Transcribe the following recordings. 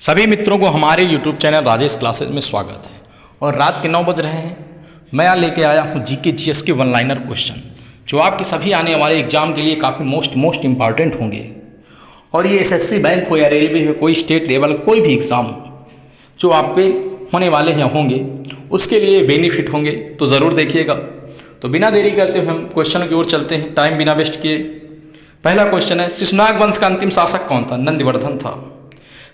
सभी मित्रों को हमारे YouTube चैनल राजेश क्लासेस में स्वागत है। और रात के 9 बज रहे हैं। मैं यहाँ लेके आया हूँ जीके जीएस के वन लाइनर क्वेश्चन जो आपके सभी आने वाले एग्जाम के लिए काफ़ी मोस्ट इम्पॉर्टेंट होंगे। और ये एसएससी बैंक हो या रेलवे हो, कोई स्टेट लेवल कोई भी एग्ज़ाम जो आपके होने वाले हैं होंगे उसके लिए बेनिफिट होंगे, तो ज़रूर देखिएगा। तो बिना देरी करते हुए हम क्वेश्चन की ओर चलते हैं, टाइम बिना वेस्ट किए। पहला क्वेश्चन है, शिशुनाग वंश का अंतिम शासक कौन था? नंदिवर्धन था।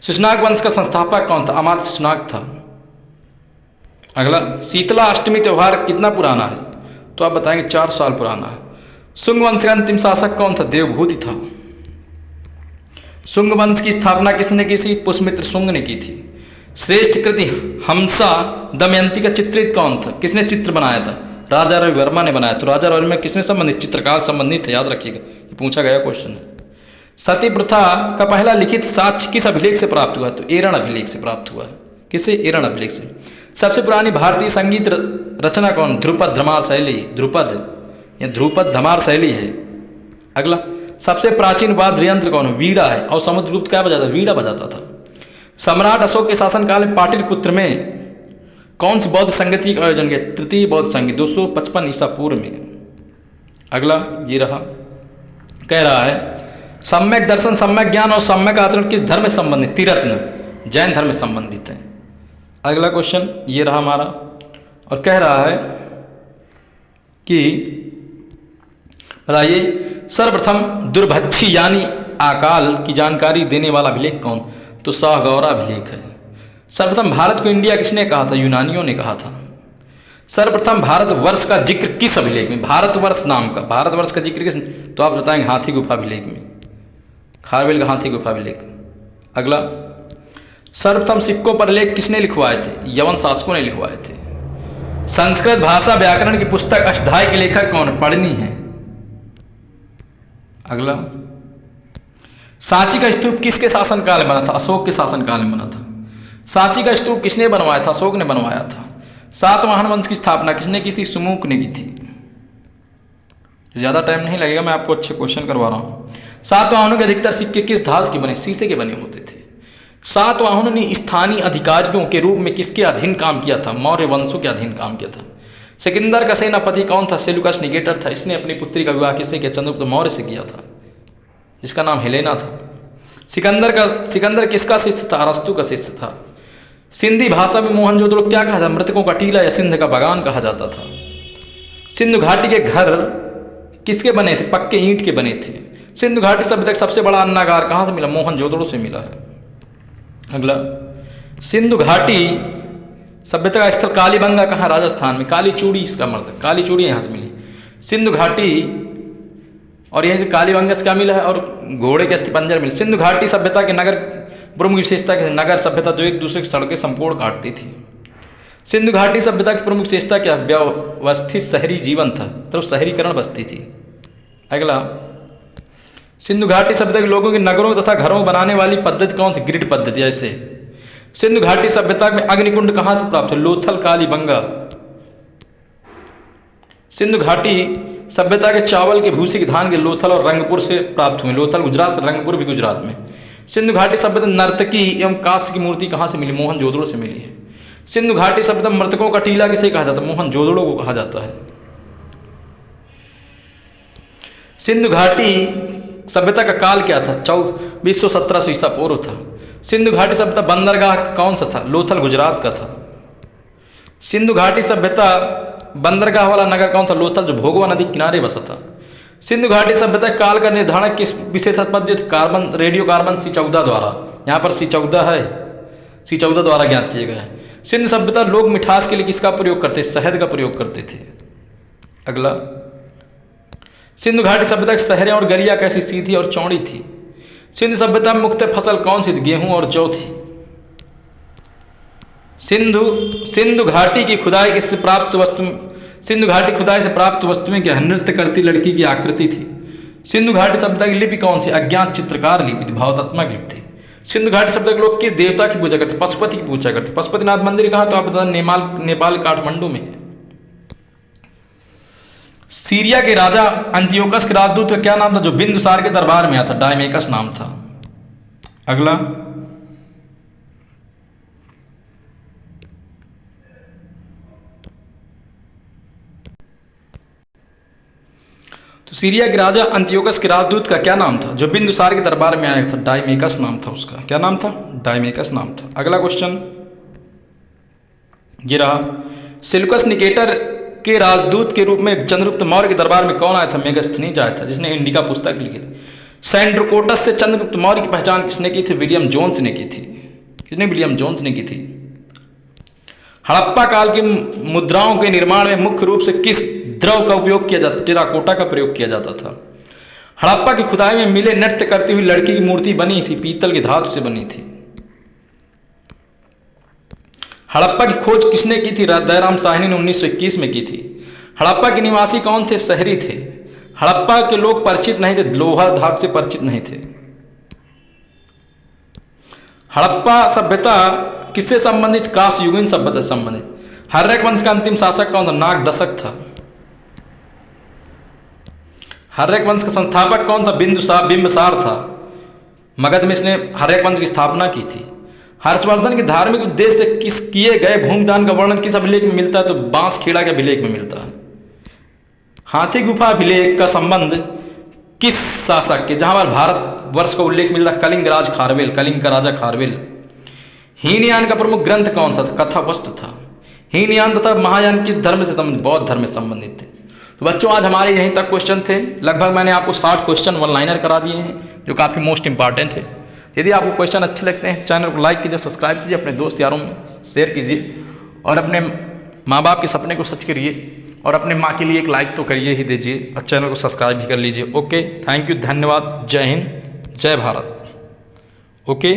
शिशुनाग वंश का संस्थापक कौन था? अमात्य शिशुनाग था। अगला, शीतला अष्टमी त्यौहार कितना पुराना है? तो आप बताएंगे 400 साल पुराना है। शुंग वंश का अंतिम शासक कौन था? देवभूति था। शुंग वंश की स्थापना किसने की थी? पुष्यमित्र शुंग ने की थी। श्रेष्ठ कृति हमसा दमयंती का चित्रित कौन था? किसने चित्र बनाया था? राजा रवि वर्मा ने बनाया। तो राजा रवि वर्मा किसने संबंधित? चित्रकार संबंधित है, याद रखिएगा, ये पूछा गया क्वेश्चन है। सती प्रथा का पहला लिखित साक्ष्य किस अभिलेख से प्राप्त हुआ है? तो एरण अभिलेख से प्राप्त हुआ है। किससे? एरण अभिलेख से। सबसे पुरानी भारतीय संगीत रचना कौन? ध्रुपद धमार शैली। ध्रुपद या ध्रुपद धमार शैली है। अगला, सबसे प्राचीन वाद्य यंत्र कौन? वीणा है। और समुद्रगुप्त क्या बजाता? वीणा बजाता था। सम्राट अशोक के शासनकाल में पाटलिपुत्र में कौन सी बौद्ध संगति का आयोजन किया? तृतीय बौद्ध संगति 255 ईसा पूर्व में। अगला ये रहा, कह रहा है सम्यक दर्शन, सम्यक ज्ञान और सम्यक आचरण किस धर्म से संबंधित? त्रिरत्न जैन धर्म से संबंधित है। अगला क्वेश्चन ये रहा हमारा, और कह रहा है कि बताइए सर्वप्रथम दुर्भक्षी यानी अकाल की जानकारी देने वाला अभिलेख कौन? तो साहगौरा अभिलेख है। सर्वप्रथम भारत को इंडिया किसने कहा था? यूनानियों ने कहा था। सर्वप्रथम भारतवर्ष का जिक्र किस अभिलेख में? भारतवर्ष नाम का भारतवर्ष का जिक्र किस? तो आप बताएंगे हाथी गुफा अभिलेख में, खारवेल का हाथी गुफा अभिलेख। अगला, सर्वप्रथम सिक्कों पर लेख किसने लिखवाए थे? यवन शासकों ने लिखवाए थे। संस्कृत भाषा व्याकरण की पुस्तक अष्टाध्यायी के लेखक कौन? पढ़नी है। अगला, सांची का स्तूप किसके शासनकाल में बना था? अशोक के शासनकाल में बना था। सांची का स्तूप किसने बनवाया था? अशोक ने बनवाया था। सातवाहन वंश की स्थापना किसने की थी? सुमुक ने की थी। ज़्यादा टाइम नहीं लगेगा, मैं आपको अच्छे क्वेश्चन करवा रहा हूँ। सातवाहनों के अधिकतर सिक्के किस धातु के बने? शीशे के बने होते थे। सातवाहनों ने स्थानीय अधिकारियों के रूप में किसके अधीन काम किया था? मौर्य वंशों के अधीन काम किया था। सिकंदर का सेनापति कौन था? सेल्यूकस निकेटर था। इसने अपनी पुत्री का विवाह किससे किया? चंद्रगुप्त मौर्य से किया था, जिसका नाम हेलेना था। सिकंदर किसका शिष्य था? अरस्तु का शिष्य था। सिंधी भाषा में मोहनजोदड़ो क्या कहा जाता? मृतकों का टीला या सिंध का बागान कहा जाता था। सिंधु घाटी के घर किसके बने थे? पक्के ईंट के बने थे। सिंधु घाटी सभ्यता का सबसे बड़ा अन्नागार कहाँ से मिला? मोहनजोदड़ो से मिला है। अगला, सिंधु घाटी सभ्यता का स्थल कालीबंगा कहाँ? राजस्थान में। काली चूड़ी इसका मतलब, काली चूड़ी यहाँ से मिली। सिंधु घाटी और यहीं से कालीबंगा से क्या मिला है? और घोड़े के अस्थिपंजर मिले। सिंधु घाटी सभ्यता के नगर प्रमुख विशेषता के नगर सभ्यता जो एक दूसरे की सड़कें संपूर्ण काटती थी। सिंधु घाटी सभ्यता की प्रमुख विशेषता क्या? व्यवस्थित शहरी जीवन था, तो शहरीकरण बस्ती थी। अगला, सिंधु घाटी सभ्यता के लोगों के नगरों तथा घरों बनाने वाली पद्धति कौन थी? ग्रिड पद्धति। जैसे सिंधु घाटी सभ्यता में अग्निकुंड कहाँ से प्राप्त है? लोथल कालीबंगा। सिंधु घाटी सभ्यता के चावल के भूसी के धान के लोथल और रंगपुर से प्राप्त हुए। लोथल गुजरात से, रंगपुर भी गुजरात में। सिंधु घाटी सभ्यता नर्तकी एवं कांस्य की मूर्ति कहाँ से मिली? मोहनजोदड़ो से मिली है। सिंधु घाटी सभ्यता मृतकों का टीला किसे कहा जाता है? मोहनजोदड़ो को कहा जाता है। सिंधु घाटी सभ्यता का काल क्या था? 2400-1700 ईसा पूर्व था। सिंधु घाटी सभ्यता बंदरगाह कौन सा था? लोथल गुजरात का था। सिंधु घाटी सभ्यता बंदरगाह वाला नगर कौन था? लोथल, जो भोगवा नदी किनारे बसा था। सिंधु घाटी सभ्यता काल का निर्धारण किस विशेष पद्धति? कार्बन, रेडियो कार्बन C14 द्वारा। यहाँ पर C14 है, C14 द्वारा ज्ञात किया गया है। सिंधु सभ्यता लोग मिठास के लिए किसका प्रयोग करते? शहद का प्रयोग करते थे। अगला, सिंधु घाटी सभ्यता की शहरें और गलियां कैसी? सीधी और चौड़ी थी। सिंधु सभ्यता में मुख्य फसल कौन सी थी? गेहूं और जौ थी। सिंधु घाटी की खुदाई किससे प्राप्त वस्तु? सिंधु घाटी खुदाई से प्राप्त वस्तुएं क्या? नृत्य करती लड़की की आकृति थी। सिंधु घाटी सभ्यता की लिपि कौन सी? अज्ञात चित्रकार लिपि थी, भावात्मक लिपि थी। सिंधु घाटी सभ्यता के लोग किस देवता की पूजा करते? पशुपति की पूजा करते। पशुपतिनाथ मंदिर कहाँ? तो आप बता दें नेपाल काठमांडू में है। सीरिया के राजा अंतियोकस के राजदूत का क्या नाम था? जो बिंदुसार के दरबार में आया था, डायमेकस नाम था। अगला, सीरिया के राजा अंतियोकस के राजदूत का क्या नाम था जो बिंदुसार के दरबार में आया था? डायमेकस नाम था उसका। क्या नाम था? डायमेकस नाम था। अगला क्वेश्चन ये रहा, सिलुकस निकेटर के राजदूत के रूप में चंद्रगुप्त मौर्य के दरबार में कौन आया था? मेगास्थनीज आया था, जिसने इंडिका पुस्तक लिखी थी। सैंड्रोकोटस से चंद्रगुप्त मौर्य की पहचान किसने की थी? विलियम जोन्स ने की थी। किसने? विलियम जोन्स ने की थी। हड़प्पा काल की मुद्राओं के निर्माण में मुख्य रूप से किस द्रव का उपयोग किया जाता? टेराकोटा का प्रयोग किया जाता था। हड़प्पा की खुदाई में मिले नृत्य करती हुई लड़की की मूर्ति बनी थी, पीतल की धातु से बनी थी। हड़प्पा की खोज किसने की थी? दयाराम साहनी ने 1921 में की थी। हड़प्पा के निवासी कौन थे? शहरी थे। हड़प्पा के लोग परिचित नहीं थे, लोहा धातु से परिचित नहीं थे। हड़प्पा सभ्यता किससे संबंधित? कांस्ययुगीन सभ्यता से संबंधित। हर्यक वंश का अंतिम शासक कौन था? नागदशक था। हर्यक वंश का संस्थापक कौन था? बिंबिसार था। मगध में इसने हर्यक वंश की स्थापना की थी। हर्षवर्धन के धार्मिक उद्देश्य से किए गए भूमिदान का वर्णन किस अभिलेख में मिलता है? तो बांसखेड़ा के अभिलेख में मिलता है। हाथी गुफा अभिलेख का संबंध किस शासक के? जहां पर भारत वर्ष का उल्लेख मिलता है, कलिंग राज खारवेल, कलिंग का राजा खारवेल। हीनयान का प्रमुख ग्रंथ कौन सा था? कथावस्तु था। हीनयान तथा महायान किस धर्म से संबंधित? बौद्ध धर्म से संबंधित थे। तो बच्चों आज हमारे यहीं तक क्वेश्चन थे। लगभग मैंने आपको 60 क्वेश्चन वन लाइनर करा दिए हैं जो काफ़ी मोस्ट इंपॉर्टेंट है। यदि आपको क्वेश्चन अच्छे लगते हैं चैनल को लाइक कीजिए, सब्सक्राइब कीजिए, अपने दोस्त यारों में शेयर कीजिए और अपने माँ बाप के सपने को सच करिए और अपने माँ के लिए एक लाइक तो करिए ही दीजिए और चैनल को सब्सक्राइब भी कर लीजिए। ओके, थैंक यू, धन्यवाद, जय हिंद, जय भारत। ओके।